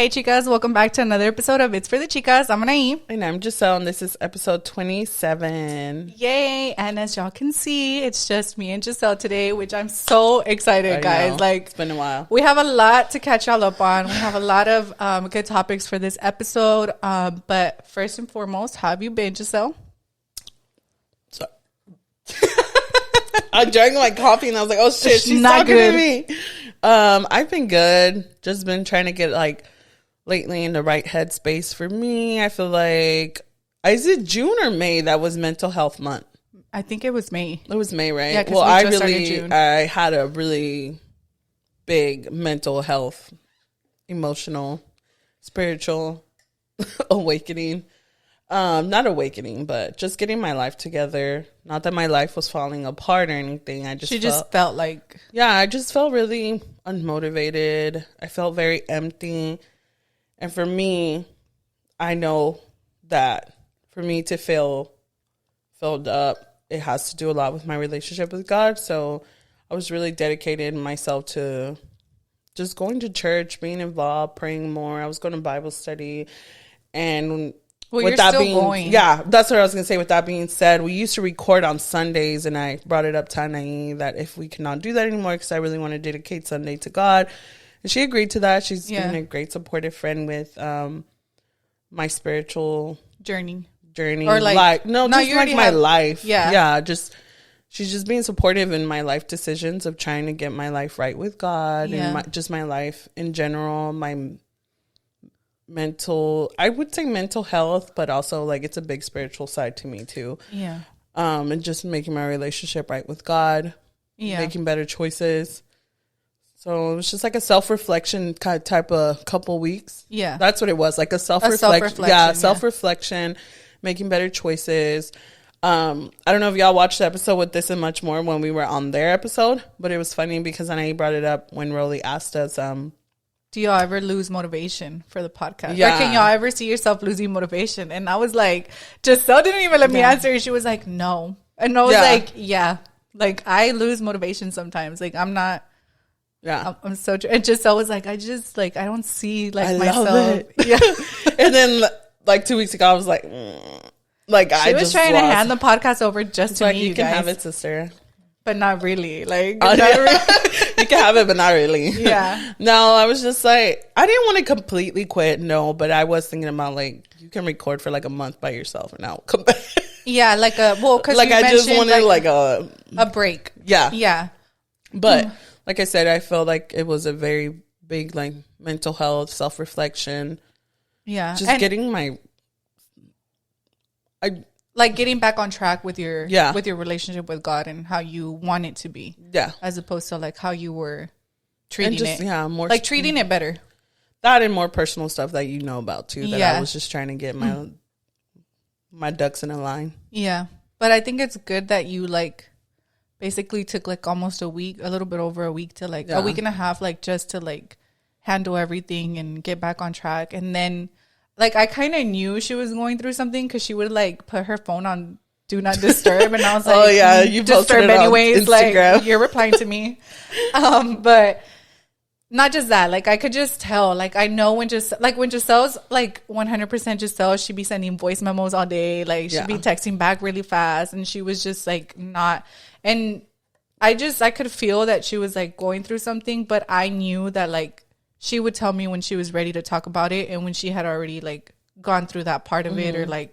Hey chicas, welcome back to another episode of It's for the Chicas. I'm Anaí. And I'm Gisele, and this is episode 27. Yay! And as y'all can see, it's just me and Gisele today, which I'm so excited, guys. Like, it's been a while. We have a lot to catch y'all up on. We have a lot of good topics for this episode. But first and foremost, how have you been, Gisele? So, I drank my coffee and I was like, oh shit, she's not talking good to me. I've been good. Just been trying to get lately in the right headspace for me. I feel like, is it June or May that was mental health month? I think it was May. It was May, right? Yeah, because I had a really big mental health, emotional, spiritual awakening. Not awakening, but just getting my life together. Not that my life was falling apart or anything. I just felt like... Yeah, I just felt really unmotivated. I felt very empty. And for me, I know that for me to feel filled up, it has to do a lot with my relationship with God. So I was really dedicated myself to just going to church, being involved, praying more. I was going to Bible study. And well, with that being, going. Yeah, that's what I was going to say. With that being said, we used to record on Sundays, and I brought it up to Anaí that if we cannot do that anymore, because I really want to dedicate Sunday to God. And she agreed to that. She's been a great supportive friend with my spiritual journey. Or like my life. Yeah. She's just being supportive in my life decisions of trying to get my life right with God and my life in general. My I would say mental health, but also it's a big spiritual side to me too. Yeah. And just making my relationship right with God. Yeah. Making better choices. So it was just a self-reflection type of couple weeks. Yeah. That's what it was. A self-reflection. Yeah, self-reflection, making better choices. I don't know if y'all watched the episode with This and Much More when we were on their episode, but it was funny because Anaí brought it up when Rolly asked us, do y'all ever lose motivation for the podcast? Yeah. Or can y'all ever see yourself losing motivation? And I was like, Gisele didn't even let me answer. She was like, no. And I was like, yeah. I lose motivation sometimes. I'm not. Yeah, I'm so true. And Gisele was like, I don't see I myself. Love it. Yeah. And then 2 weeks ago, I was like, she was trying to hand the podcast over just to me. You can have it, sister, but not really. Not really. You can have it, but not really. Yeah. No, I was just I didn't want to completely quit. No, but I was thinking about you can record for a month by yourself and I'll come back. Yeah, because I just wanted a break. Yeah, yeah, but. Like I said, I felt like it was a very big mental health, self-reflection. Yeah. Just getting getting back on track with your relationship with God and how you want it to be. Yeah. As opposed to how you were treating it. Yeah, more treating it better. That and more personal stuff that you know about too. That I was just trying to get my ducks in a line. Yeah. But I think it's good that you basically took almost a week, a little bit over a week to a week and a half, just to handle everything and get back on track. And then I kind of knew she was going through something because she would put her phone on do not disturb. And I was like, oh yeah, you disturb anyways. You're replying to me. But not just that, I could just tell, I know when Giselle's 100% Gisele, she'd be sending voice memos all day. She'd be texting back really fast. And she was just not, and I could feel that she was going through something, but I knew that she would tell me when she was ready to talk about it. And when she had already gone through that part of it or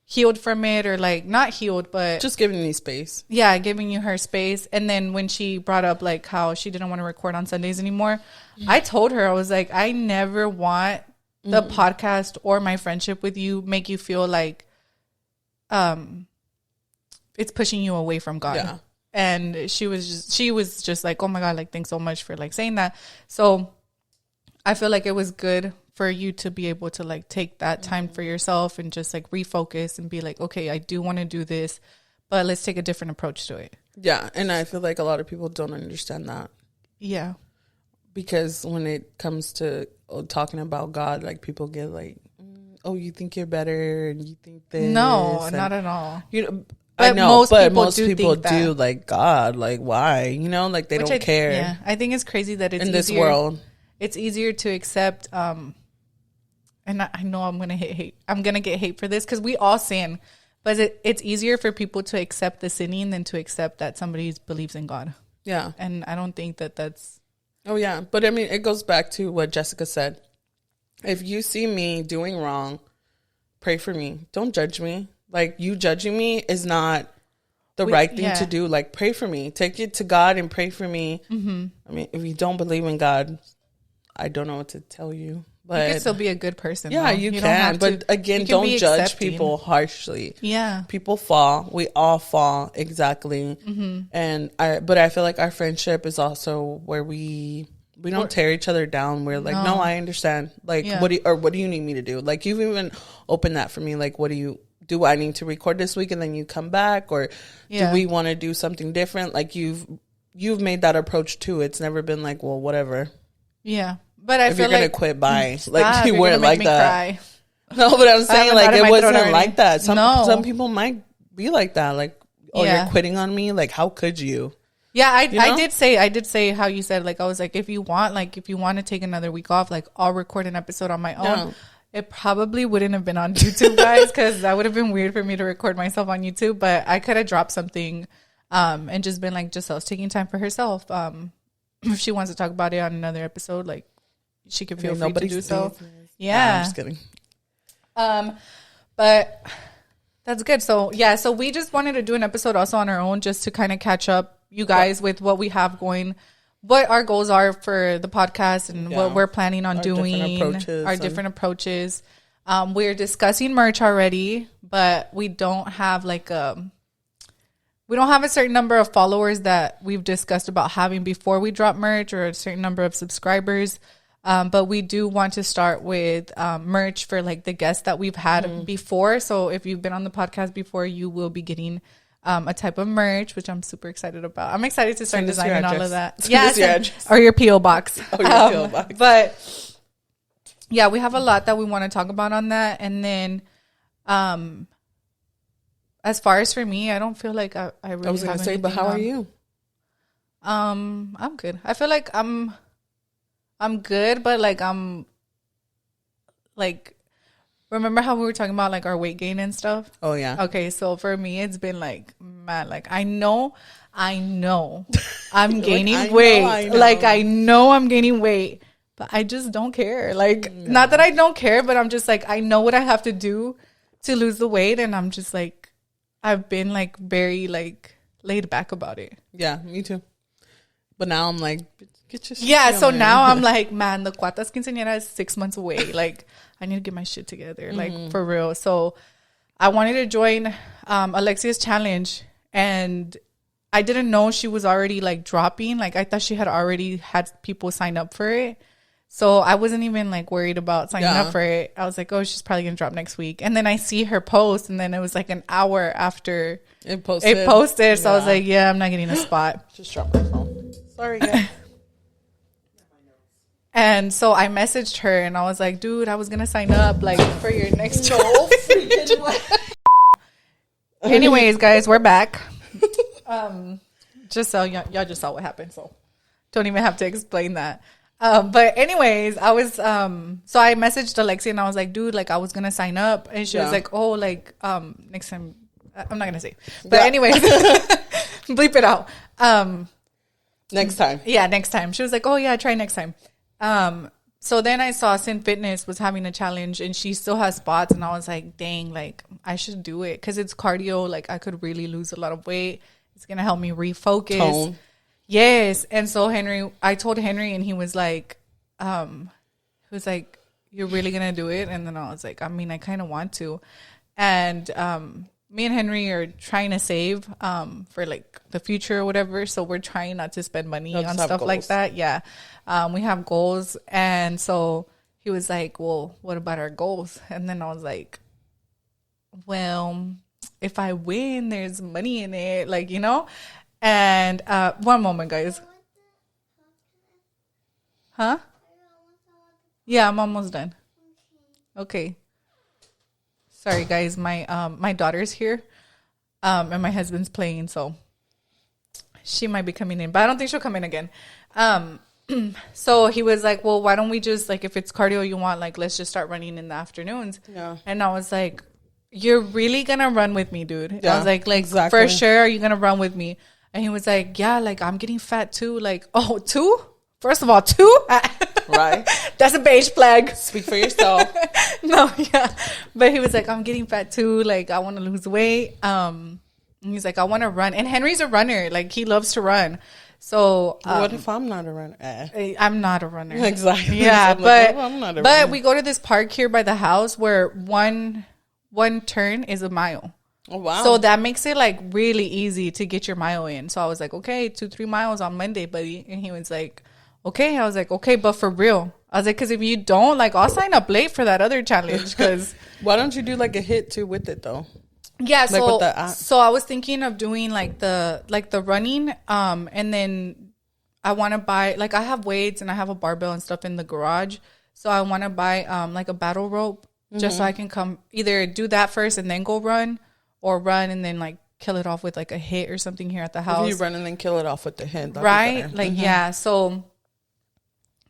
healed from it or not healed, but just giving me space. Yeah. Giving you her space. And then when she brought up how she didn't want to record on Sundays anymore, I told her, I was like, I never want the podcast or my friendship with you make you feel it's pushing you away from God. Yeah. And she was just oh my God, thanks so much for saying that. So I feel it was good for you to be able to take that time for yourself and just refocus and be okay, I do want to do this, but let's take a different approach to it. Yeah. And I feel a lot of people don't understand that. Yeah. Because when it comes to talking about God, people get oh, you think you're better and you think this. No, not at all. I know, but most people do God, why? They don't care. Yeah, I think it's crazy that it's in this world. It's easier to accept and I know I'm gonna hate. I'm gonna get hate for this because we all sin, but it's easier for people to accept the sinning than to accept that somebody believes in God. Yeah, and I don't think that's. Oh yeah, but I mean, it goes back to what Jessica said. If you see me doing wrong, pray for me. Don't judge me. Like, you judging me is not the right thing to do. Like, pray for me. Take it to God and pray for me. Mm-hmm. I mean, if you don't believe in God, I don't know what to tell you. But you can still be a good person. Yeah, you can. But again, don't judge accepting. People harshly. Yeah. People fall. We all fall. Exactly. Mm-hmm. But I feel like our friendship is also where we don't tear each other down. We're like, no, I understand. Like, what do you need me to do? Like, you've even opened that for me. Like, do I need to record this week and then you come back? Or do we want to do something different? Like, you've made that approach too. It's never been like, well, whatever. Yeah. But I if feel you're like, gonna quit, bye. Like, you weren't like that. Cry. No, but I'm saying, like, it wasn't like that. Some people might be like that. Like, you're quitting on me. Like, how could you? Yeah, I did say how you said, like, I was like, if you want to take another week off, like, I'll record an episode on my own. No. It probably wouldn't have been on YouTube, guys, because that would have been weird for me to record myself on YouTube. But I could have dropped something, and just been like, Giselle's taking time for herself. If she wants to talk about it on another episode, like, she can feel free to do so. Yeah, I'm just kidding. But that's good. So yeah, so we just wanted to do an episode also on our own, just to kind of catch up you guys with what we have going, what our goals are for the podcast, and what we're planning on doing, our different approaches. We're discussing merch already, but we don't have a certain number of followers that we've discussed about having before we drop merch, or a certain number of subscribers. But we do want to start with merch for, like, the guests that we've had before. So if you've been on the podcast before, you will be getting a type of merch, which I'm super excited about. I'm excited to start designing all of that. Or your P.O. box. Oh, your P.O. box. But yeah, we have a lot that we want to talk about on that. And then as far as for me, I don't feel like I really. I was going to say, but how are you? I'm good. I feel like I'm good, but like, remember how we were talking about, like, our weight gain and stuff? Oh yeah. Okay, so for me, it's been like, man, like, I know I'm gaining weight. Like, I know I'm gaining weight, but I just don't care. Like, not that I don't care, but I'm just like, I know what I have to do to lose the weight, and I'm just like, I've been, like, very, like, laid back about it. Yeah, me too. But now I'm like, get your shit together. Now I'm like, man, the Cuatas Quinceañera is 6 months away. Like, I need to get my shit together, like, for real. So I wanted to join Alexia's challenge, and I didn't know she was already, like, dropping. Like, I thought she had already had people sign up for it. So I wasn't even, like, worried about signing up for it. I was like, oh, she's probably going to drop next week. And then I see her post, and then it was like an hour after it posted. So I was like, yeah, I'm not getting a spot. Just drop my phone. Sorry, guys. And so I messaged her, and I was like, dude, I was going to sign up, like, for your next show. Anyways, guys, we're back. Just so y'all just saw what happened, so don't even have to explain that. But anyways, I was, so I messaged Alexia, and I was like, dude, like, I was going to sign up. And she was like, oh, like, next time, I'm not going to say. But anyways, bleep it out. Next time. Yeah, next time. She was like, oh, yeah, try next time. So then I saw Sin Fitness was having a challenge, and she still has spots, and I was like, dang, like, I should do it because it's cardio. Like, I could really lose a lot of weight. It's gonna help me refocus. Tone. Yes. And so I told Henry, and he was like, you're really gonna do it? And then I was like, I mean, I kind of want to. And me and Henry are trying to save for, like, the future or whatever. So we're trying not to spend money on stuff like that. Yeah. We have goals. And so he was like, well, what about our goals? And then I was like, well, if I win, there's money in it, like, you know? And one moment, guys. Huh? Yeah, I'm almost done. Okay. Sorry, guys. My daughter's here, and my husband's playing, so she might be coming in, but I don't think she'll come in again. So he was like, well, why don't we just, like, if it's cardio you want, like, let's just start running in the afternoons. Yeah. And I was like, you're really gonna run with me, dude? Yeah, I was like, exactly. for sure, are you gonna run with me? And he was like, yeah, like, I'm getting fat too. Like, oh, 2? First of all, 2? Right. That's a beige flag. Speak for yourself. No, yeah. But he was like, I'm getting fat too. Like, I want to lose weight. And he's like, I want to run. And Henry's a runner. Like, he loves to run. So what if I'm not a runner? I'm not a runner. Exactly. Yeah, so but I'm not a but runner. we go to this park here by the house where one turn is a mile. Oh, wow. So that makes it like really easy to get your mile in. So I was like, okay, 2-3 miles on Monday, buddy. And he was like, okay. I was like, okay, but for real. I was like, because if you don't, like, I'll sign up late for that other challenge. Because why don't you do like a hit too with it though? yeah, Like with the app. so I was thinking of doing like the running, and then I want to buy, like, I have weights and I have a barbell and stuff in the garage. So I want to buy like a battle rope just so I can come either do that first and then go run, or run and then like kill it off with like a hit or something here at the house. If you run and then kill it off with the hit, Right? Like, yeah. So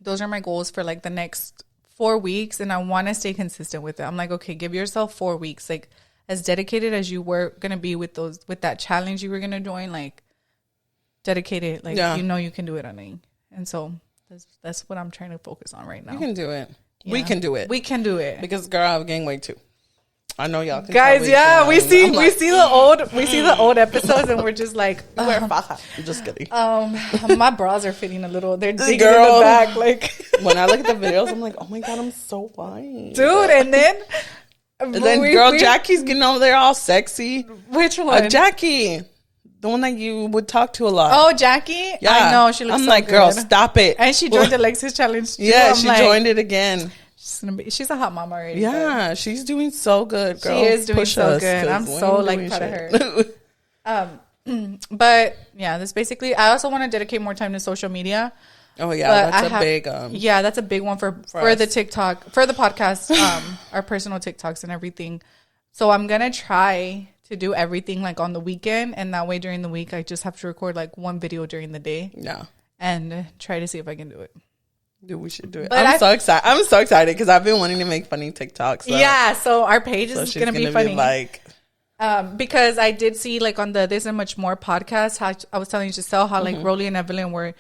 those are my goals for like the next 4 weeks, and I want to stay consistent with it. I'm like, okay, give yourself 4 weeks, like as dedicated as you were gonna be with that challenge you were gonna join, like dedicated, like you know you can do it on it. And so that's what I'm trying to focus on right now. You can do it. Yeah. We can do it. We can do it. Because girl, I have gained weight too. I know y'all can Guys, yeah, we see the old like, episodes and we're just like, wear faja. I'm just kidding. my bras are fitting a little. They're digging in Girl. the back, like When I look at the videos, I'm like, oh my god, I'm so fine, dude. And then Jackie's getting over there all sexy. Which one? Jackie, the one that you would talk to a lot. Oh, Jackie. Yeah, I know she looks. I'm so like, good. girl, stop it. And she joined the Alexis challenge too. Yeah, I'm she like, joined it again. She's a hot mama already. Yeah, she's doing so good, girl. She is doing Push so us, good. I'm 'cause so we like ain't proud doing of her. But yeah, that's basically. I also want to dedicate more time to social media. Oh yeah, But that's a big. Yeah, that's a big one for the TikTok, for the podcast, our personal TikToks and everything. So I'm gonna try to do everything like on the weekend, and that way during the week I just have to record like one video during the day. Yeah, and try to see if I can do it. Dude, we should do it. But I'm so excited. I'm so excited because I've been wanting to make funny TikToks. So. Yeah, so our page is she's gonna be funny. like, because I did see like on the This and Much More podcast, how I was telling Gisele how like Rolly and Evelyn were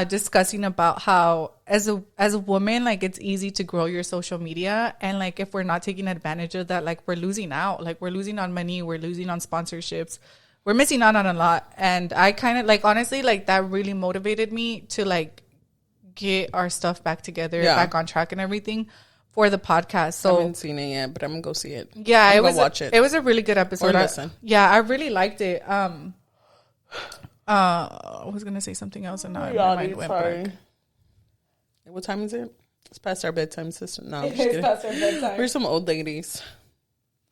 discussing about how as a woman, like it's easy to grow your social media, and like if we're not taking advantage of that, like we're losing out. Like we're losing on money, we're losing on sponsorships, we're missing out on a lot. And I kind of like, honestly, like that really motivated me to like get our stuff back together, back on track and everything for the podcast. So I haven't seen it yet, but I'm gonna go see it. Yeah, I'm gonna watch it. It was a really good episode. Or listen. I really liked it. I was gonna say something else, and now my mind went back. What time is it? It's past our bedtime, sister. No, I'm just It's kidding. past our bedtime. We're some old ladies.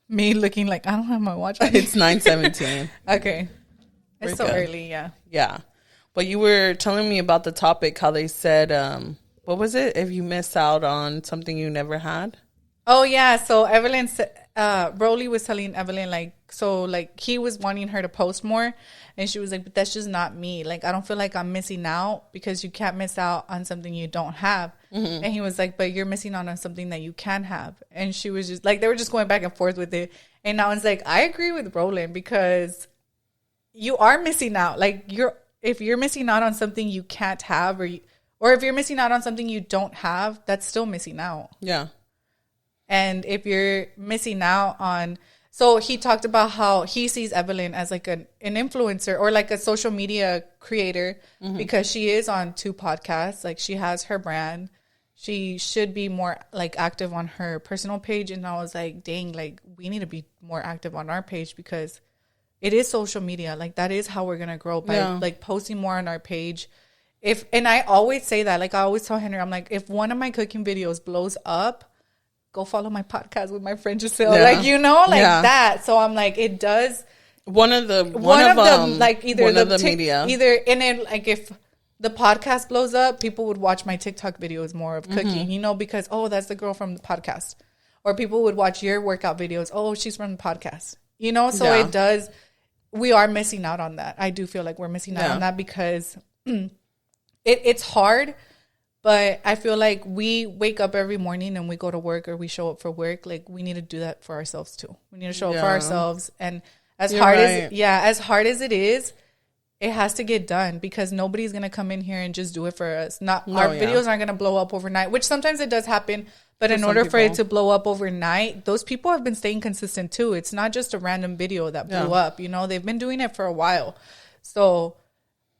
Me looking like I don't have my watch on. It's 9:17. Okay, it's We're so good. early. Yeah. Yeah, but you were telling me about the topic. How they said, what was it? If you miss out on something you never had. Oh yeah. So Evelyn said, Rolly was telling Evelyn like he was wanting her to post more, and she was like, but that's just not me. Like I don't feel like I'm missing out, because you can't miss out on something you don't have. And he was like, but you're missing out on something that you can have. And she was just like, they were just going back and forth with it. And I was like, I agree with Roland, because you are missing out. Like if you're missing out on something you can't have, or if you're missing out on something you don't have, that's still missing out. Yeah. And if you're missing out on, so he talked about how he sees Evelyn as like an influencer or like a social media creator, because she is on 2 podcasts. Like she has her brand. She should be more like active on her personal page. And I was like, dang, like we need to be more active on our page, because it is social media. Like that is how we're going to grow, by like posting more on our page. And I always say that, like I always tell Henry, I'm like, if one of my cooking videos blows up, go follow my podcast with my friend Gisele. Yeah. Like, you know, like that. So I'm like, it does. One of them, like either one of the media. Either, and then like if the podcast blows up, people would watch my TikTok videos more of cooking, you know, because, oh, that's the girl from the podcast. Or people would watch your workout videos. Oh, she's from the podcast. You know, so it does. We are missing out on that. I do feel like we're missing out on that, because it's hard But I feel like we wake up every morning and we go to work or we show up for work. Like, we need to do that for ourselves too. We need to show up for ourselves. And as hard as it is, it has to get done, because nobody's going to come in here and just do it for us. Our videos aren't going to blow up overnight, which sometimes it does happen. But in order for it to blow up overnight, those people have been staying consistent too. It's not just a random video that blew up. You know, they've been doing it for a while. So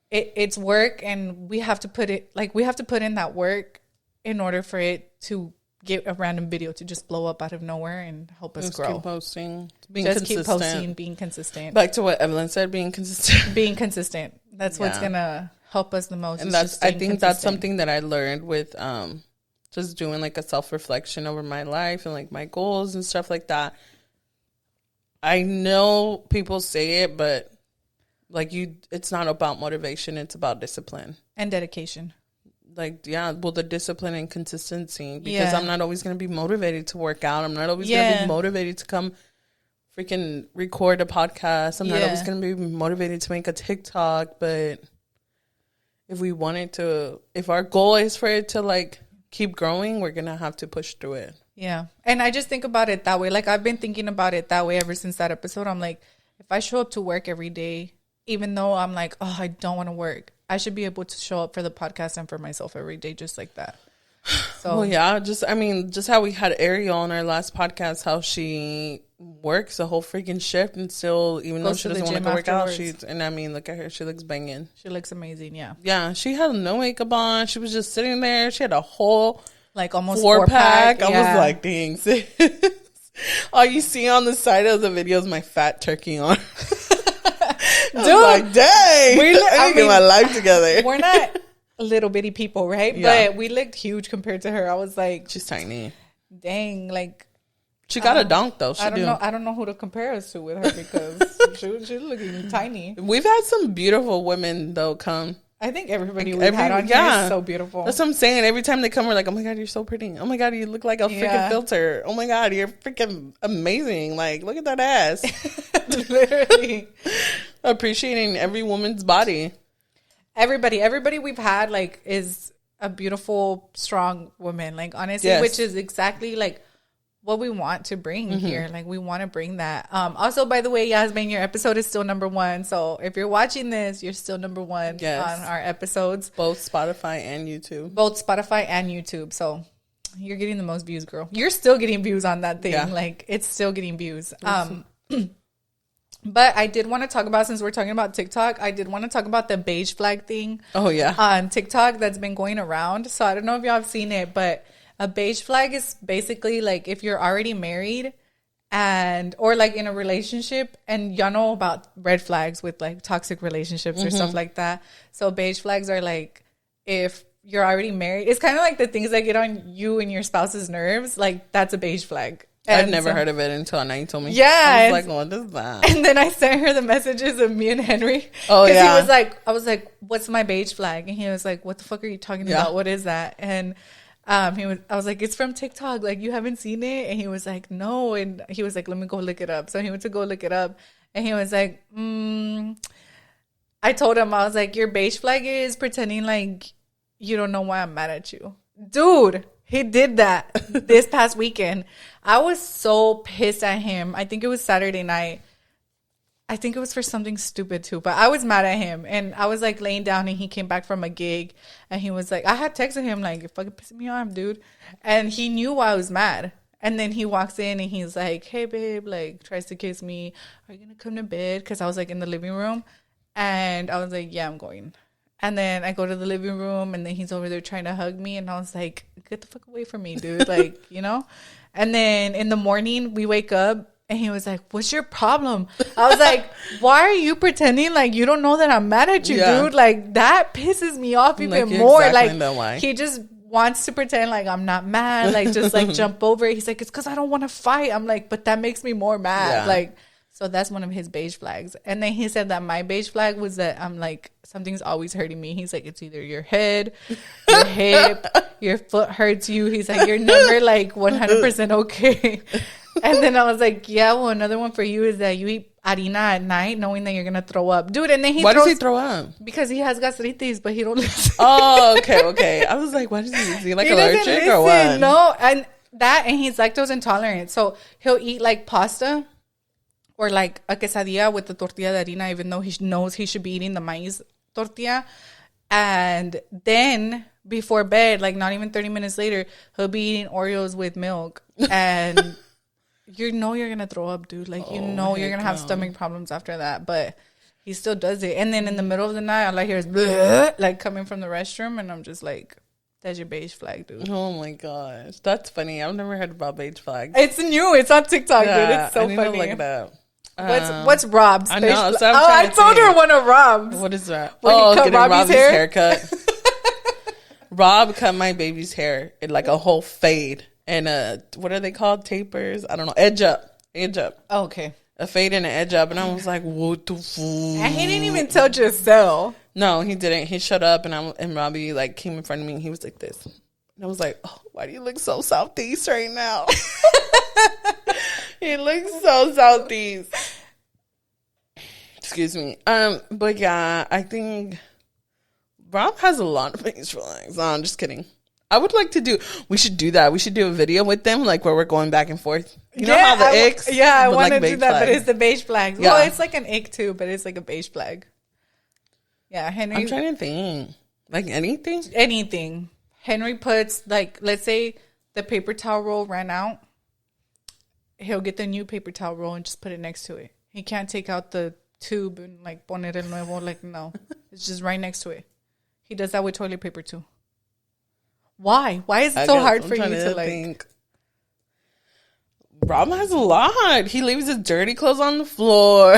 it's work, and we have to put in that work in order for it to get a random video to just blow up out of nowhere and help us grow. Keep posting. Keep posting, being consistent. Back to what Evelyn said, being consistent. Being consistent. That's what's going to help us the most. And I think that's something that I learned with just doing like a self-reflection over my life and like my goals and stuff like that. I know people say it, but like it's not about motivation. It's about discipline. And dedication. Like, the discipline and consistency, because I'm not always going to be motivated to work out. I'm not always going to be motivated to come freaking record a podcast. I'm not always going to be motivated to make a TikTok. But if our goal is for it to like keep growing, we're going to have to push through it. Yeah. And I just think about it that way. Like, I've been thinking about it that way ever since that episode. I'm like, if I show up to work every day, even though I'm like, oh, I don't want to work, I should be able to show up for the podcast and for myself every day, just like that. So, just how we had Ariel on our last podcast, how she works a whole freaking shift and still, even though she doesn't want to go work out, look at her, she looks banging. She looks amazing, yeah. Yeah, she had no makeup on. She was just sitting there. She had a whole like almost 4-pack. I was like, dang, sis. All you see on the side of the video is my fat turkey on. Dude, I was like, dang, I need to get my life together. We're not little bitty people, right? Yeah. But we looked huge compared to her. I was like, she's tiny. Dang, like she got a donk though. I don't know who to compare us to with her, because she's looking tiny. We've had some beautiful women though come. I think everybody we've had on here is so beautiful. That's what I'm saying. Every time they come, we're like, oh my God, you're so pretty. Oh my God, you look like a freaking filter. Oh my God, you're freaking amazing. Like, look at that ass. Literally. Appreciating every woman's body. Everybody we've had like is a beautiful, strong woman. Like, honestly, which is exactly like what we want to bring here. Like, we want to bring that. Also, by the way, Yasmin, your episode is still number 1. So if you're watching this, you're still number 1 on our episodes. Both Spotify and YouTube. So you're getting the most views, girl. You're still getting views on that thing. Yeah. Like, it's still getting views. But I did want to talk about, since we're talking about TikTok, I did want to talk about the beige flag thing. Oh, yeah. On TikTok that's been going around. So I don't know if y'all have seen it, but a beige flag is basically like if you're already married or like in a relationship, and y'all know about red flags with like toxic relationships or stuff like that. So beige flags are like if you're already married. It's kind of like the things that get on you and your spouse's nerves. Like, that's a beige flag. I've never heard of it until Nine told me. Yeah. I was like, what is that? And then I sent her the messages of me and Henry. Oh, yeah. He was like, I was like, what's my beige flag? And he was like, what the fuck are you talking about? What is that? And I was like, it's from TikTok. Like, you haven't seen it? And he was like, no. And he was like, let me go look it up. So he went to go look it up. And he was like, I told him, I was like, your beige flag is pretending like you don't know why I'm mad at you. Dude. He did that this past weekend. I was so pissed at him. I think it was Saturday night. I think it was for something stupid too, but I was mad at him. And I was like laying down, and he came back from a gig, and he was like, I had texted him like, you're fucking pissing me off, dude. And he knew why I was mad. And then he walks in and he's like, hey babe, like tries to kiss me. Are you going to come to bed? Cause I was like in the living room, and I was like, yeah, I'm going. And then I go to the living room, and then he's over there trying to hug me. And I was like, get the fuck away from me, dude. Like, you know? And then in the morning, we wake up, and he was like, what's your problem? I was like, why are you pretending like you don't know that I'm mad at you, dude? Like, that pisses me off even more. Like, he just wants to pretend like I'm not mad. Like, just like jump over it. He's like, it's because I don't want to fight. I'm like, but that makes me more mad. Yeah. Like, so that's one of his beige flags. And then he said that my beige flag was that I'm like, something's always hurting me. He's like, it's either your head, your hip, your foot hurts you. He's like, you're never like 100% okay. And then I was like, yeah, well, another one for you is that you eat harina at night, knowing that you're gonna throw up, dude. And then why does he throw up? Because he has gastritis, but he don't listen. Oh, okay. I was like, why does he? Is he like allergic or what? No, and he's lactose intolerant, so he'll eat like pasta or like a quesadilla with the tortilla de harina, even though he knows he should be eating the maize tortilla. And then before bed, like not even 30 minutes later, he'll be eating Oreos with milk, and you're gonna throw up, dude. Like, you're gonna have stomach problems after that, but he still does it. And then in the middle of the night, all I hear is bleh, like coming from the restroom, and I'm just like, that's your beige flag, dude. Oh my gosh, that's funny. I've never heard about beige flags. It's new. It's on TikTok, dude. It's so funny. Look it up. What's Rob's? I know. So I told her one of Rob's. What is that? Getting Robbie's haircut. Rob cut my baby's hair in like a whole fade. And what are they called? Tapers? I don't know. Edge up. Oh, okay. A fade and an edge up. And I was like, what the fuck? And he didn't even tell Gisele. No, he didn't. He shut up, and Robbie like came in front of me, and he was like this. And I was like, oh, why do you look so Southeast right now? He looks so Southeast. Excuse me. But yeah, I think Rob has a lot of beige flags. No, I'm just kidding. I would like to we should do that. We should do a video with them, like where we're going back and forth. You know how the icks? Yeah, I want to do that, but it's the beige flags. Yeah. Well, it's like an ick too, but it's like a beige flag. Yeah, Henry. I'm trying to think. Like anything? Anything. Henry puts, like, let's say the paper towel roll ran out. He'll get the new paper towel roll and just put it next to it. He can't take out the tube and like poner el nuevo. Like, no. It's just right next to it. He does that with toilet paper too. Why? Why is it so hard for you to like think? Rob has a lot. He leaves his dirty clothes on the floor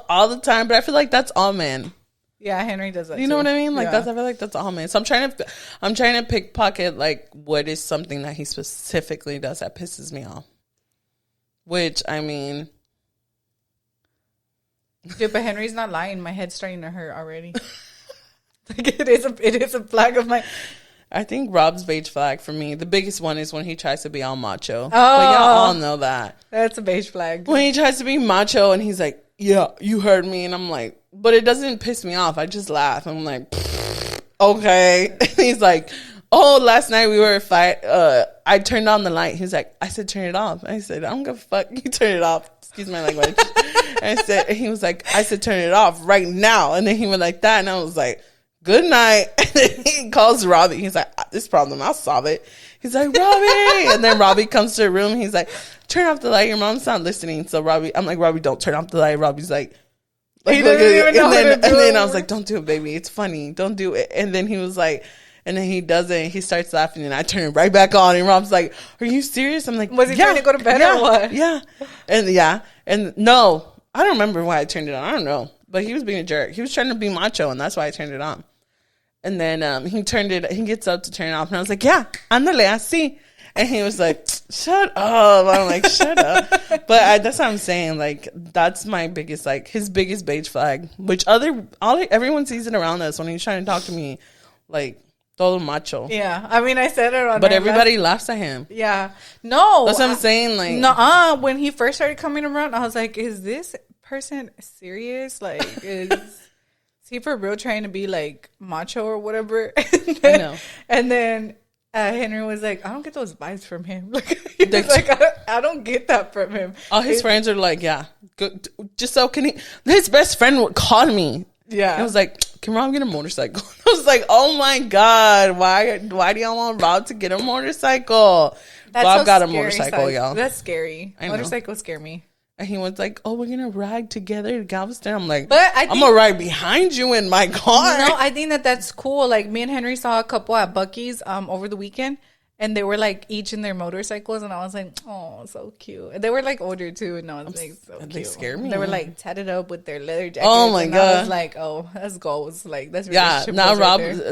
all the time, but I feel like that's all men. Yeah, Henry does that. You know what I mean? Like I feel like that's all men. So I'm trying to pickpocket like what is something that he specifically does that pisses me off. Which, I mean, dude, but Henry's not lying. My head's starting to hurt already. Like it is a flag of my. I think Rob's beige flag for me, the biggest one is when he tries to be all macho. Oh, but y'all all know that. That's a beige flag. When he tries to be macho and he's like, "Yeah, you heard me," and I'm like, but it doesn't piss me off. I just laugh. I'm like, okay. And he's like, oh, last night we were I turned on the light. He's like, I said, turn it off. I said, I don't give a fuck. You turn it off. Excuse my language. He was like, I said, turn it off right now. And then he went like that. And I was like, good night. And then he calls Robbie. He's like, this problem, I'll solve it. He's like, Robbie. And then Robbie comes to the room. He's like, turn off the light. Your mom's not listening. So I'm like, Robbie, don't turn off the light. Robbie's like he doesn't even know and then I was like, don't do it, baby. It's funny. Don't do it. And then he was like, and then he doesn't. He starts laughing, and I turn it right back on. And Rob's like, "Are you serious?" I'm like, "Was he trying to go to bed or what?" Yeah, and no, I don't remember why I turned it on. I don't know, but he was being a jerk. He was trying to be macho, and that's why I turned it on. And then he gets up to turn it off, and I was like, "Yeah, ándale así." And he was like, "Shut up!" I'm like, "Shut up!" But that's what I'm saying. Like, that's my biggest, like, his biggest beige flag. Which everyone sees it around us when he's trying to talk to me, like. Todo macho. Yeah, I mean, I said it on. But everybody laughs at him. Yeah, no, that's what I'm saying. Like, no, when he first started coming around, I was like, "Is this person serious? Like, is he for real trying to be like macho or whatever?" I know. And then Henry was like, "I don't get those vibes from him. Like, I don't get that from him." All his friends are like, "Yeah, good. Just so can he?" His best friend would call me. Yeah, I was like, can Rob get a motorcycle? I was like, oh my God, why do y'all want Rob to get a motorcycle? Rob got a motorcycle, y'all. That's scary. Motorcycles scare me. And he was like, oh, we're going to ride together to Galveston. I'm like, but I'm going to ride behind you in my car. No, I think that's cool. Like, me and Henry saw a couple at Buc-ee's over the weekend. And they were like each in their motorcycles, and I was like, "Oh, so cute." And they were like older too, and I was like, "So cute." They scare me. They were like tatted up with their leather jackets. Oh my God! I was like, "Oh, that's goals." Like that's now.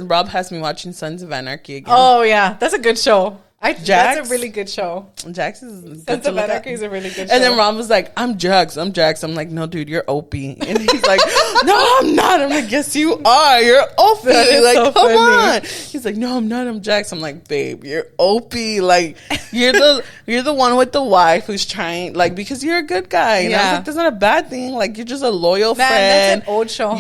Rob has me watching Sons of Anarchy again. Oh yeah, that's a good show. That's a really good show. Jax is good Sons to of look at. Anarchy is a really good show. And then Ron was like, I'm Jax. I'm like, no, dude, you're Opie. And he's like, no, I'm not. I'm like, yes, you are. You're Opie. Like, so come on. He's like, no, I'm not. I'm Jax. I'm like, babe, you're Opie. Like, you're the one with the wife who's trying, like, because you're a good guy. And I was like, that's not a bad thing. Like, you're just a loyal friend. That's an old show,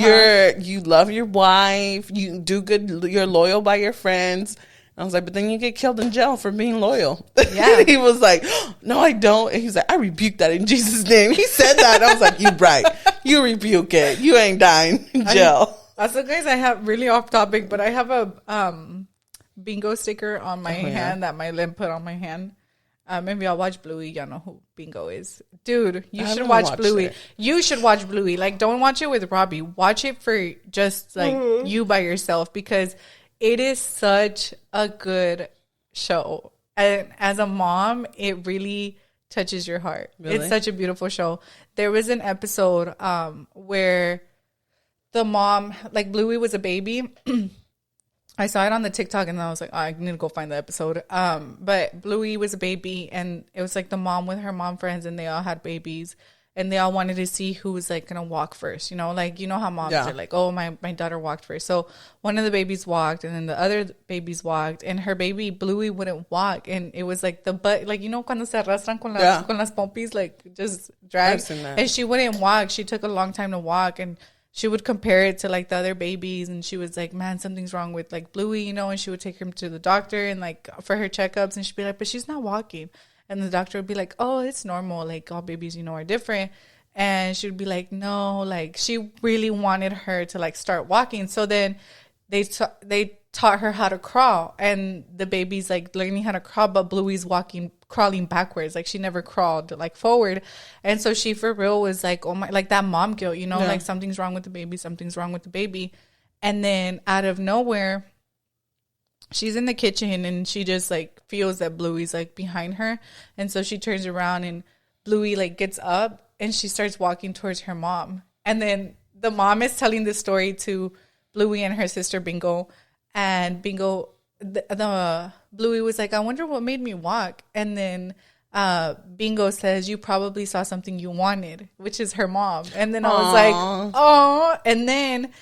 You love your wife. You do good. You're loyal by your friends. I was like, but then you get killed in jail for being loyal. Yeah. He was like, no, I don't. And he's like, I rebuke that in Jesus' name. He said that. I was like, you right. You rebuke it. You ain't dying in jail. Also, guys, I have really off topic, but I have a bingo sticker on my hand that my limb put on my hand. Maybe I'll watch Bluey. Y'all know who Bingo is. Dude, you should watch Bluey. You should watch Bluey. Like, don't watch it with Robbie. Watch it for just, like, you by yourself, because it is such a good show. And as a mom, it really touches your heart. Really? It's such a beautiful show. There was an episode where the mom, like, Bluey was a baby. I saw it on the TikTok and I was like, oh, I need to go find the episode. But Bluey was a baby, and it was like the mom with her mom friends, and they all had babies. And they all wanted to see who was, like, going to walk first. You know, like, you know how moms are like, oh, my daughter walked first. So one of the babies walked, and then the other babies walked. And her baby, Bluey, wouldn't walk. And it was, like, the butt, like, you know, cuando se arrastran con las pompis, like, just drag. And she wouldn't walk. She took a long time to walk. And she would compare it to, like, the other babies. And she was like, man, something's wrong with, like, Bluey, you know. And she would take him to the doctor and, like, for her checkups. And she'd be like, but she's not walking. And the doctor would be like, oh, it's normal. Like, all babies, you know, are different. And she would be like, no, like, she really wanted her to, like, start walking. So then they taught her how to crawl. And the baby's, like, learning how to crawl, but Bluey's crawling backwards. Like, she never crawled, like, forward. And so she, for real, was like, oh, my, like, that mom guilt, you know, like, something's wrong with the baby, something's wrong with the baby. And then out of nowhere, she's in the kitchen and she just, like, feels that Bluey's, like, behind her. And so she turns around and Bluey, like, gets up and she starts walking towards her mom. And then the mom is telling this story to Bluey and her sister Bingo. And Bingo, the Bluey was like, I wonder what made me walk. And then Bingo says, you probably saw something you wanted, which is her mom. And then I was like, oh. And then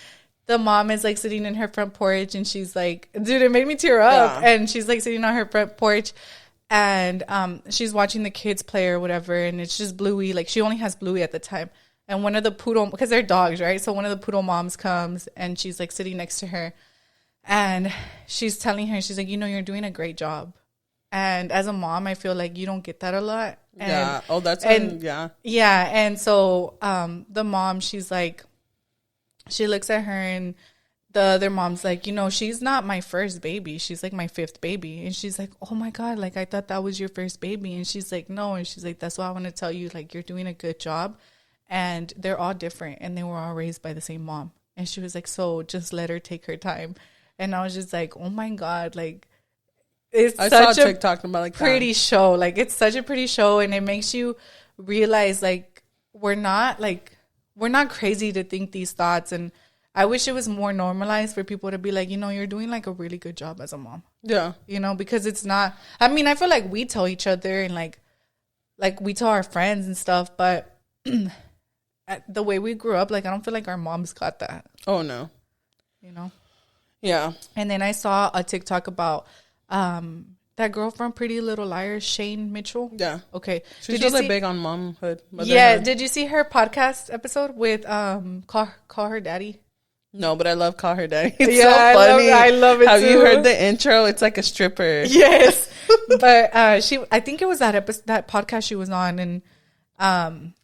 the mom is, like, sitting in her front porch, and she's like, dude, it made me tear up. Yeah. And she's, like, sitting on her front porch, and she's watching the kids play or whatever, and it's just Bluey. Like, she only has Bluey at the time. And one of the poodle, because they're dogs, right? So one of the poodle moms comes, and she's, like, sitting next to her, and she's telling her, she's like, you know, you're doing a great job. And as a mom, I feel like you don't get that a lot. And, yeah. Oh, that's when, yeah. Yeah. And so the mom, she's like, she looks at her, and the other mom's like, you know, she's not my first baby. She's, like, my fifth baby. And she's like, oh, my God, like, I thought that was your first baby. And she's like, no. And she's like, that's why I want to tell you, like, you're doing a good job. And they're all different, and they were all raised by the same mom. And she was like, so just let her take her time. And I was just like, oh, my God, like, I saw a TikTok about, like, pretty show. Like, it's such a pretty show, and it makes you realize, like, we're not crazy to think these thoughts. And I wish it was more normalized for people to be like, you know, you're doing, like, a really good job as a mom. Yeah. You know, because it's not, I mean, I feel like we tell each other, and, like we tell our friends and stuff, but the way we grew up, like, I don't feel like our moms got that. Oh, no. You know? Yeah. And then I saw a TikTok about that girl from Pretty Little Liars, Shane Mitchell. Yeah. Okay. She's really big on momhood. Yeah. Did you see her podcast episode with Call Her Daddy? No, but I love Call Her Daddy. It's so funny. I love it. Have too. you heard the intro? It's like a stripper. Yes. But I think it was that podcast she was on, and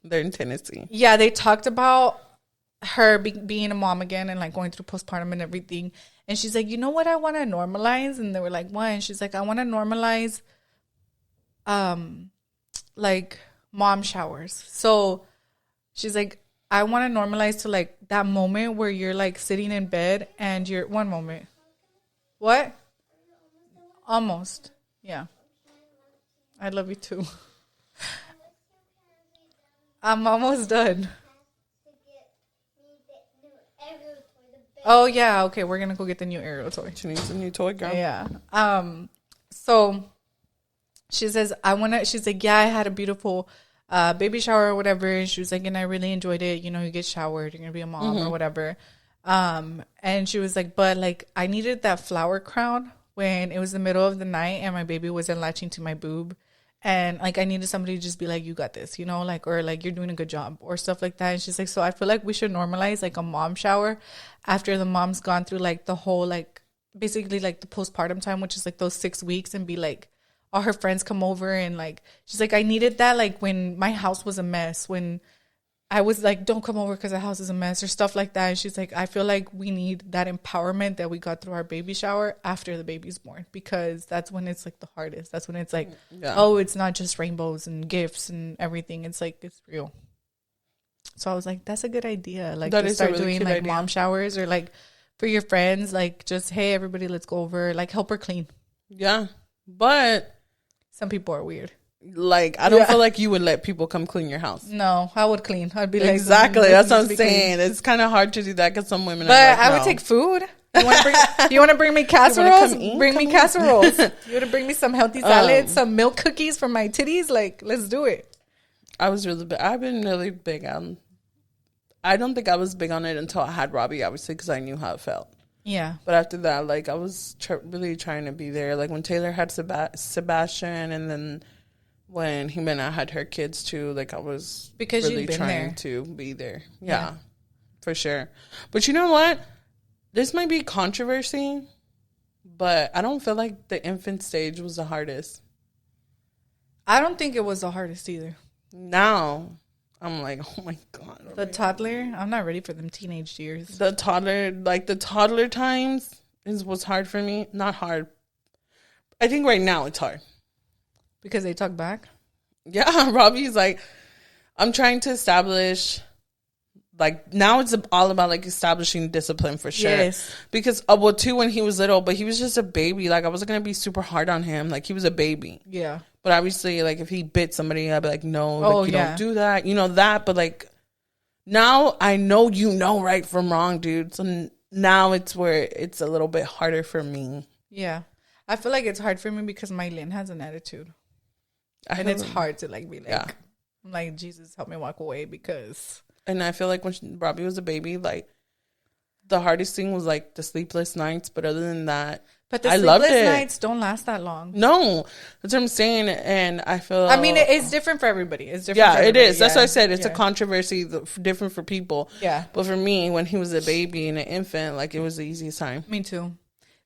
they're in Tennessee. Yeah, they talked about her being a mom again, and, like, going through postpartum and everything. And she's like, you know what I want to normalize? And they were like, what? And she's like, I want to normalize like, mom showers. So she's like, I want to normalize to, like, that moment where you're, like, sitting in bed and you're, one moment. What? Almost. Yeah. I love you too. I'm almost done. Oh, yeah. Okay, we're going to go get the new Ariel toy. She needs a new toy, girl. Yeah. So She says, she's like, yeah, I had a beautiful baby shower or whatever. And she was like, and I really enjoyed it. You know, you get showered, you're going to be a mom or whatever. And she was like, but like, I needed that flower crown when it was the middle of the night and my baby wasn't latching to my boob. And like, I needed somebody to just be like, you got this, you know, like, or like, you're doing a good job or stuff like that. And she's like, so I feel like we should normalize like a mom shower after the mom's gone through like the whole, like, basically like the postpartum time, which is like those 6 weeks, and be like, all her friends come over. And like, she's like, I needed that, like when my house was a mess, when I was like, don't come over because the house is a mess or stuff like that. And she's like, I feel like we need that empowerment that we got through our baby shower after the baby's born, because that's when it's like the hardest. That's when it's like, oh, it's not just rainbows and gifts and everything. It's like, it's real. So I was like, that's a good idea. Like, to start really doing like idea. Mom showers, or like for your friends, like just, hey, everybody, let's go over, like help her clean. Yeah. But some people are weird. Like, I don't feel like you would let people come clean your house. No, I would clean. I'd be like, exactly. That's what I'm saying. It's kind of hard to do that because some women. But are like, I would take food. You want to bring me casseroles? Bring me casseroles. You want to bring me some healthy salad, some milk cookies for my titties? Like, let's do it. I've been really big on. I don't think I was big on it until I had Robbie, obviously, because I knew how it felt. Yeah. But after that, like, I was really trying to be there. Like when Taylor had Sebastian, and then when Jimena had her kids too, like I was really trying to be there. Yeah, for sure. But you know what? This might be controversy, but I don't feel like the infant stage was the hardest. I don't think it was the hardest either. Now, I'm like, oh my God. The toddler, I'm not ready for them teenage years. The toddler times was hard for me. Not hard. I think right now it's hard. Because they talk back? Yeah, Robbie's like, I'm trying to establish, like, now it's all about, like, establishing discipline for sure. Yes. Because, well, too, when he was little, but he was just a baby. Like, I wasn't going to be super hard on him. Like, he was a baby. Yeah. But obviously, like, if he bit somebody, I'd be like, no, like, you don't do that. You know, that. But, like, now I know you know right from wrong, dude. So now it's where it's a little bit harder for me. Yeah. I feel like it's hard for me because my Lynn has an attitude. And it's hard to, like, be like, I'm like, Jesus, help me walk away because. And I feel like when Robbie was a baby, like, the hardest thing was, like, the sleepless nights. But other than that, but the sleepless nights don't last that long. No, that's what I'm saying. And I feel. I mean, it's different for everybody. It's different. Yeah, it is. That's what I said. It's a controversy, different for people. Yeah. But for me, when he was a baby and an infant, like, it was the easiest time. Me too.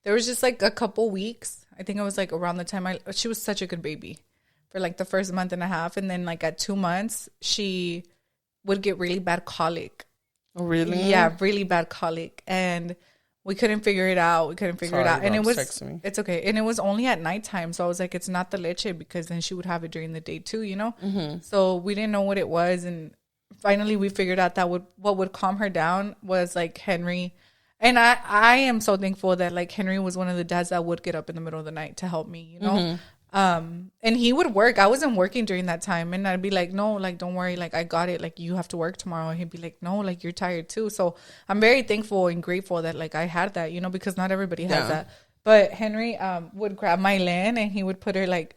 There was just, like, a couple weeks. I think it was, like, around the time she was such a good baby for, like, the first month and a half. And then, like, at 2 months, she would get really bad colic. Oh, really? Yeah, really bad colic. And we couldn't figure it out. And it's okay. And it was only at nighttime. So I was like, it's not the leche, because then she would have it during the day too, you know? Mm-hmm. So we didn't know what it was. And finally we figured out that what would calm her down was, like, Henry. And I am so thankful that, like, Henry was one of the dads that would get up in the middle of the night to help me, you know? Mm-hmm. And he would work. I wasn't working during that time, and I'd be like, no, like, don't worry, like, I got it, like, you have to work tomorrow. And he'd be like, no, like, you're tired too. So I'm very thankful and grateful that, like, I had that, you know, because not everybody has that. But Henry would grab my Lynn, and he would put her, like,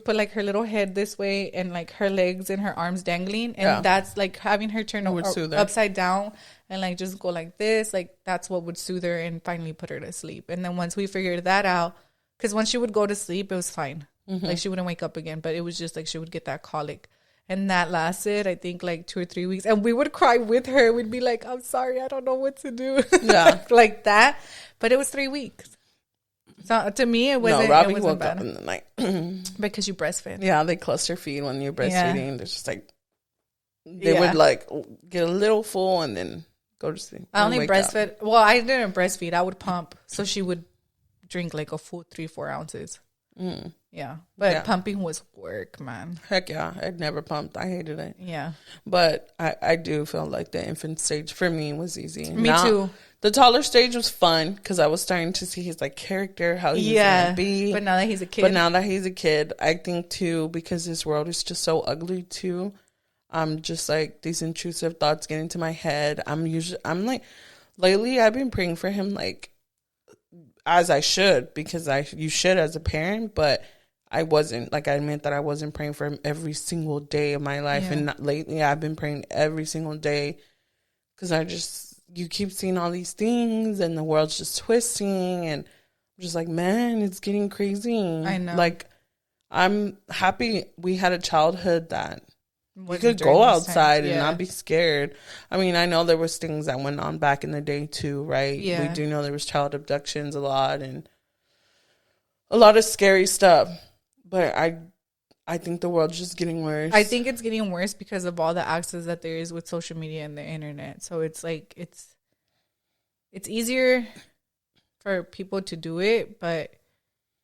like her little head this way and, like, her legs and her arms dangling, and that's, like, having her turn upside down and, like, just go like this, like, that's what would soothe her and finally put her to sleep. And then once we figured that out, because once she would go to sleep, it was fine. Mm-hmm. Like, she wouldn't wake up again, but it was just, like, she would get that colic. And that lasted, I think, like 2 or 3 weeks. And we would cry with her. We'd be like, I'm sorry, I don't know what to do. Yeah. Like that. But it was 3 weeks. So to me, it wasn't, Robbie it wasn't woke bad. up in the night. Because you breastfed. Yeah, they cluster feed when you're breastfeeding. They're just like, they would, like, get a little full and then go to sleep. I only breastfed. Well, I didn't breastfeed. I would pump. So she would drink, like, a full 3-4 ounces. Mm. Yeah. But pumping was work, man. Heck yeah. I'd never pumped. I hated it. Yeah. But I do feel like the infant stage for me was easy. Me too. The toddler stage was fun because I was starting to see his, like, character, how he was going to be. But now that he's a kid. I think, too, because this world is just so ugly, too. I'm just, like, these intrusive thoughts get into my head. I'm like, lately I've been praying for him, like, as I should, because you should as a parent, but I wasn't. Like, I admit that I wasn't praying for him every single day of my life. And lately, I've been praying every single day because you keep seeing all these things and the world's just twisting. And I'm just like, man, it's getting crazy. I know. Like, I'm happy we had a childhood that you could go outside and not be scared. I mean, I know there was things that went on back in the day too, right? Yeah. We do know there was child abductions a lot and a lot of scary stuff. But I think the world's just getting worse. I think it's getting worse because of all the access that there is with social media and the internet. So it's like it's easier for people to do it, but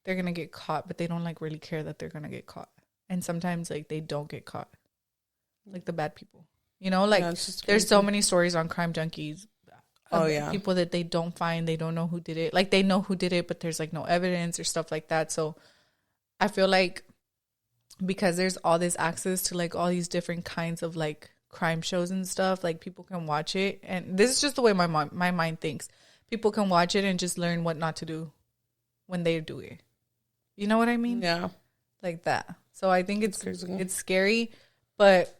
they're gonna get caught. But they don't like really care that they're gonna get caught. And sometimes like they don't get caught, like the bad people. You know, like there's so many stories on Crime Junkies. People that they don't find, they don't know who did it. Like they know who did it, but there's like no evidence or stuff like that. So I feel like because there's all this access to like all these different kinds of like crime shows and stuff, like people can watch it. And this is just the way my mind thinks. People can watch it and just learn what not to do when they do it. You know what I mean? Yeah. Like that. So I think it's scary, but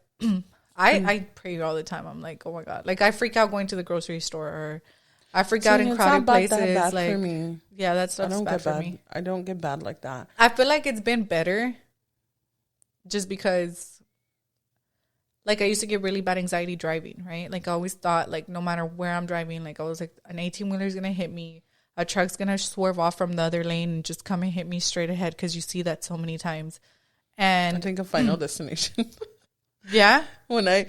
I pray all the time. I'm like, oh my God. Like I freak out going to the grocery store, or I freak out in crowded places. That bad like for me. Yeah, that stuff's bad for me. I don't get bad like that. I feel like it's been better just because like I used to get really bad anxiety driving, right? Like I always thought like no matter where I'm driving, like I was like an 18-wheeler is going to hit me. A truck's going to swerve off from the other lane and just come and hit me straight ahead, because you see that so many times. And I think of Final Destination. Yeah. When I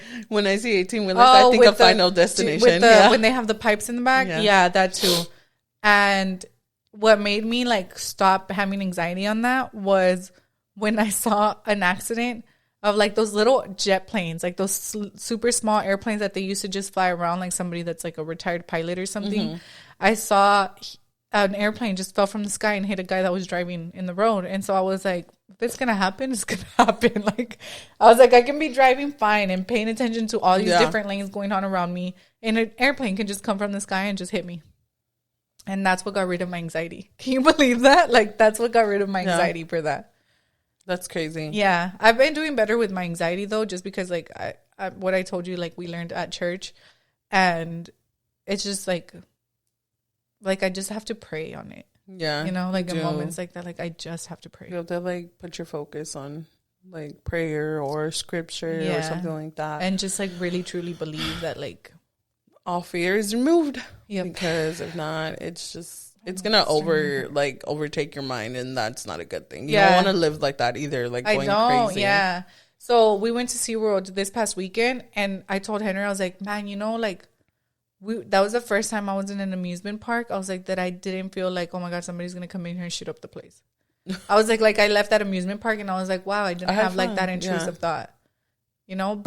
see 18-wheelers, I think of Final Destination. When they have the pipes in the back. Yeah, that too. And what made me like stop having anxiety on that was when I saw an accident of like those little jet planes, like those super small airplanes that they used to just fly around, like somebody that's like a retired pilot or something. Mm-hmm. I saw an airplane just fell from the sky and hit a guy that was driving in the road. And so I was like, if it's going to happen, it's going to happen. Like, I was like, I can be driving fine and paying attention to all these different lanes going on around me, and an airplane can just come from the sky and just hit me. And that's what got rid of my anxiety. Can you believe that? Like, that's what got rid of my anxiety for that. That's crazy. Yeah. I've been doing better with my anxiety, though, just because, like, I what I told you, like, we learned at church. And it's just, like, I just have to pray on it. Yeah. You know, like, in moments like that, like, I just have to pray. You have to, like, put your focus on, like, prayer or scripture or something like that. And just, like, really, truly believe that, like, all fear is removed. Yep. Because if not, it's just... It's going to overtake your mind, and that's not a good thing. You don't want to live like that either, like going crazy. Yeah. So we went to SeaWorld this past weekend, and I told Henry, I was like, man, you know, like, that was the first time I was in an amusement park. I was like, that I didn't feel like, oh my God, somebody's going to come in here and shoot up the place. I was like I left that amusement park, and I was like, wow, I didn't have like that intrusive thought, you know,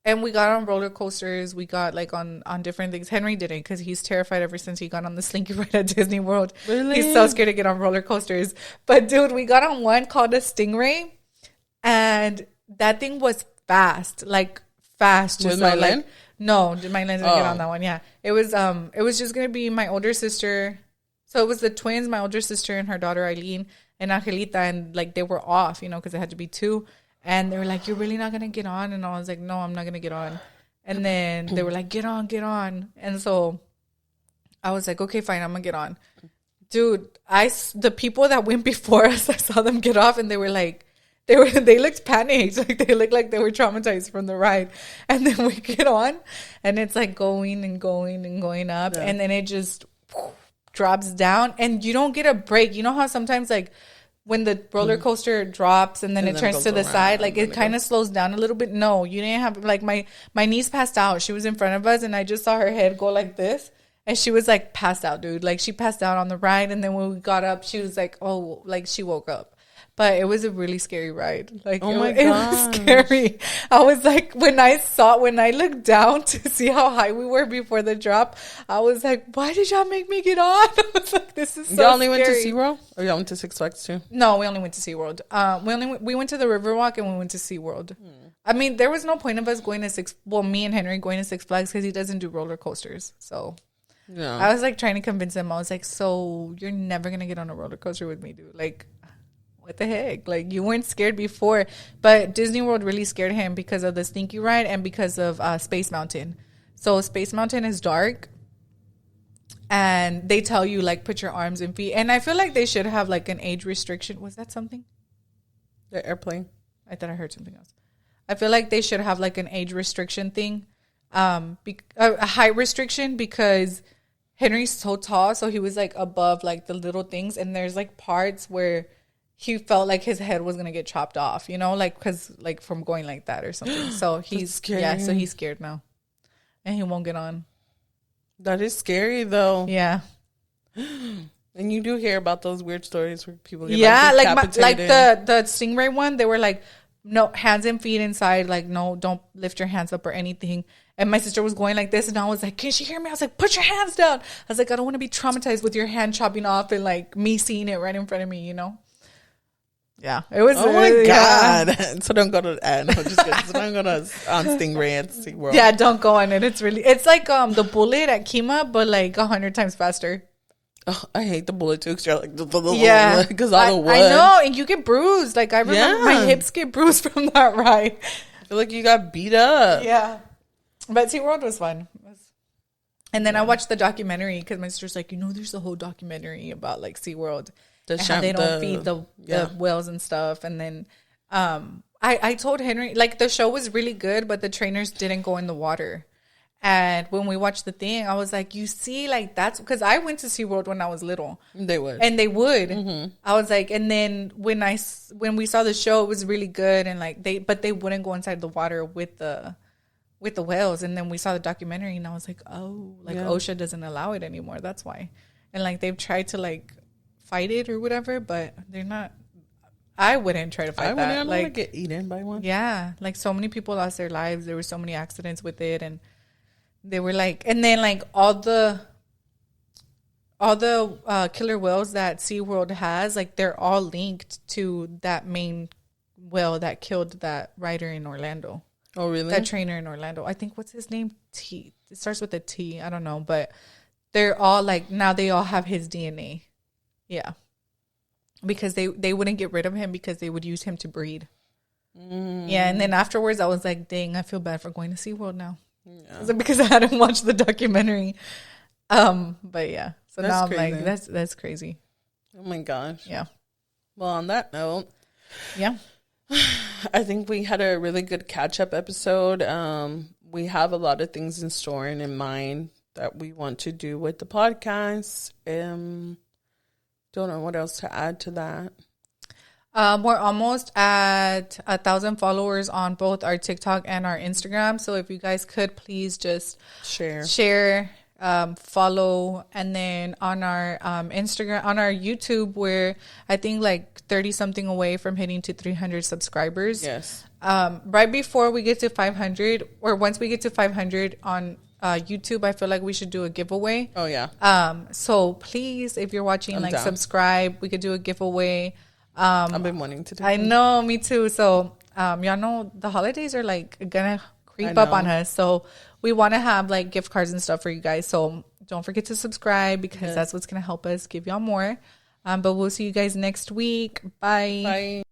and we got on roller coasters. We got like on different things. Henry didn't, because he's terrified ever since he got on the Slinky ride at Disney World. Really? He's so scared to get on roller coasters. But dude, we got on one called a Stingray, and that thing was fast, like fast. Just like no, my lens didn't get on that one. Yeah, it was just gonna be my older sister. So it was the twins, my older sister and her daughter Eileen and Angelita, and like they were off, you know, because it had to be two. And they were like, you're really not going to get on? And I was like, no, I'm not going to get on. And then they were like, get on. And so I was like, okay, fine, I'm going to get on. Dude, the people that went before us, I saw them get off, and they were like, they looked panicked. Like they looked like they were traumatized from the ride. And then we get on, and it's like going and going and going up. Yeah. And then it just drops down, and you don't get a break. You know how sometimes like, when the roller coaster drops and then it turns to the side, like it kind of slows down a little bit. No, you didn't have, like my niece passed out. She was in front of us, and I just saw her head go like this, and she was like passed out, dude. Like she passed out on the ride, and then when we got up, she was like, oh, like she woke up. But it was a really scary ride. Like, oh my God, it was scary. I was like, when I looked down to see how high we were before the drop, I was like, why did y'all make me get on? I was like, this is so y'all only scary. Went to SeaWorld? Or y'all went to Six Flags too? No, we only went to SeaWorld. We went to the Riverwalk, and we went to SeaWorld. I mean, there was no point of us going to me and Henry going to Six Flags, because he doesn't do roller coasters. So yeah. I was like trying to convince him. I was like, so you're never going to get on a roller coaster with me, dude. Like, what the heck? Like, you weren't scared before. But Disney World really scared him because of the Stinky Ride and because of Space Mountain. So Space Mountain is dark. And they tell you, like, put your arms and feet. And I feel like they should have, like, an age restriction. Was that something? The airplane. I thought I heard something else. I feel like they should have, like, an age restriction thing. A height restriction, because Henry's so tall. So he was, like, above, like, the little things. And there's, like, parts where he felt like his head was going to get chopped off, you know? Like, because, like, from going like that or something. So he's, so he's scared now. And he won't get on. That is scary, though. Yeah. And you do hear about those weird stories where people get like the Stingray one. They were like, no, hands and feet inside. Like, no, don't lift your hands up or anything. And my sister was going like this, and I was like, can she hear me? I was like, put your hands down. I was like, I don't want to be traumatized with your hand chopping off and like me seeing it right in front of me, you know? Yeah, it was. Oh my god! Yeah. So don't go to no, just kidding. So don't go to Stingray at SeaWorld. Yeah, don't go on it. It's like the bullet at Kima, but like 100 times faster. Oh, I hate the bullet too. Because you're like, because all the wood. I know, and you get bruised. Like, I remember my hips get bruised from that ride. I feel like you got beat up. Yeah, but SeaWorld was fun. And then I watched the documentary because my sister's like, there's a whole documentary about like SeaWorld. How they don't feed the whales and stuff. And then I told Henry, like, the show was really good, but the trainers didn't go in the water. And when we watched the thing, I was like, you see, like, that's because I went to SeaWorld when I was little. They would. Mm-hmm. I was like, and then when we saw the show, it was really good. And like but they wouldn't go inside the water with the whales. And then we saw the documentary and I was like, oh, like OSHA doesn't allow it anymore. That's why. And like, they've tried to like fight it or whatever, but they're not. I wouldn't try to fight that. I wouldn't get eaten by one. Yeah, like so many people lost their lives. There were so many accidents with it, and they were like, and then like all the killer whales that SeaWorld has, like they're all linked to that main whale that killed that rider in Orlando. Oh, really? That trainer in Orlando. I think, what's his name? T. It starts with a T. I don't know, but they're all like, now they all have his DNA. Yeah, because they wouldn't get rid of him because they would use him to breed. Yeah, and then afterwards I was like, dang, I feel bad for going to SeaWorld now. Yeah. Because I hadn't watched the documentary. But yeah, so that's now I'm crazy. Like, that's crazy. Oh my gosh. Yeah. Well, on that note, yeah, I think we had a really good catch-up episode. We have a lot of things in store and in mind that we want to do with the podcast. Don't know what else to add to that. We're almost at 1,000 followers on both our TikTok and our Instagram. So if you guys could please just share, follow, and then on our Instagram, on our YouTube, we're I think like 30 something away from hitting to 300 subscribers. Yes. Right before we get to 500, or once we get to 500 on YouTube, I feel like we should do a giveaway. Oh yeah. So please, if you're watching, I'm down. Subscribe. We could do a giveaway. I've been wanting to do I know, me too. So y'all know the holidays are like gonna creep up on us. So we want to have like gift cards and stuff for you guys. So don't forget to subscribe because that's what's gonna help us give y'all more. But we'll see you guys next week. Bye. Bye.